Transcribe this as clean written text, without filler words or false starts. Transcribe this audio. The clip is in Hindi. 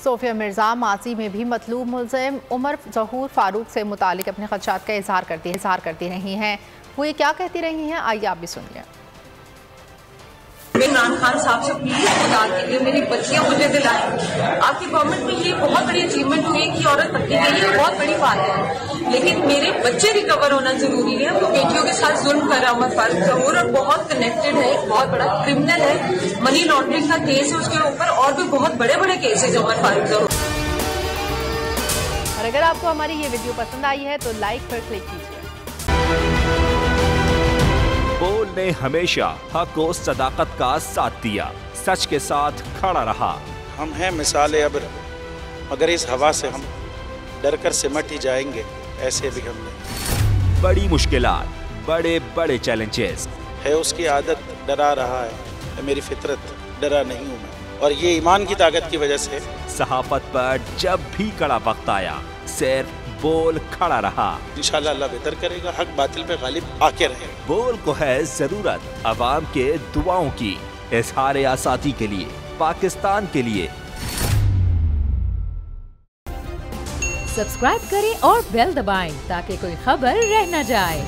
सोफिया मिर्जा माजी में भी मतलूब मुल्ज़िम उमर ज़हूर फारूक से मुतालिक अपने खदशात का इजहार करती रही हैं। वो ये क्या कहती रही हैं, आइए आप भी सुनिए। मैं इमरान खान साहब से प्लीज खुदा के लिए मेरी बच्चियां मुझे दिलाएं। आपकी गवर्नमेंट में ये बहुत बड़ी अचीवमेंट हुई कि औरत पकड़ी गई है, बहुत बड़ी बात है, लेकिन मेरे बच्चे रिकवर होना जरूरी है। वो बेटियों के साथ जुल्म कर रहा उमर फारूक ज़हूर और बहुत कनेक्टेड है, एक बहुत बड़ा क्रिमिनल है, मनी लॉन्ड्रिंग का केस है उसके ऊपर, और भी बहुत बड़े बड़े केसेज उमर फारूक ज़हूर। और अगर आपको हमारी ये वीडियो पसंद आई है तो लाइक पर क्लिक कीजिए। बोल ने हमेशा हक और सदाकत का साथ दिया, सच के साथ खड़ा रहा। हम हैं मिसाल अब्र, मगर इस हवा से हम डर कर सिमट ही जाएंगे, ऐसे भी हमने। बड़ी मुश्किलात, बड़े बड़े चैलेंजेस है उसकी आदत, डरा रहा है मेरी फितरत, डरा नहीं हूँ मैं, और ये ईमान की ताकत की वजह से। सहाफत पर जब भी कड़ा वक्त आया, सिर्फ बोल खड़ा रहा। इंशाल्लाह अल्लाह बेहतर करेगा, हक बातिल पे गालिब आके रहेगा। बोल को है जरूरत अवाम के दुआओं की, इज़हार आज़ादी के लिए, पाकिस्तान के लिए। सब्सक्राइब करें और बेल दबाएं ताकि कोई खबर रह न जाए।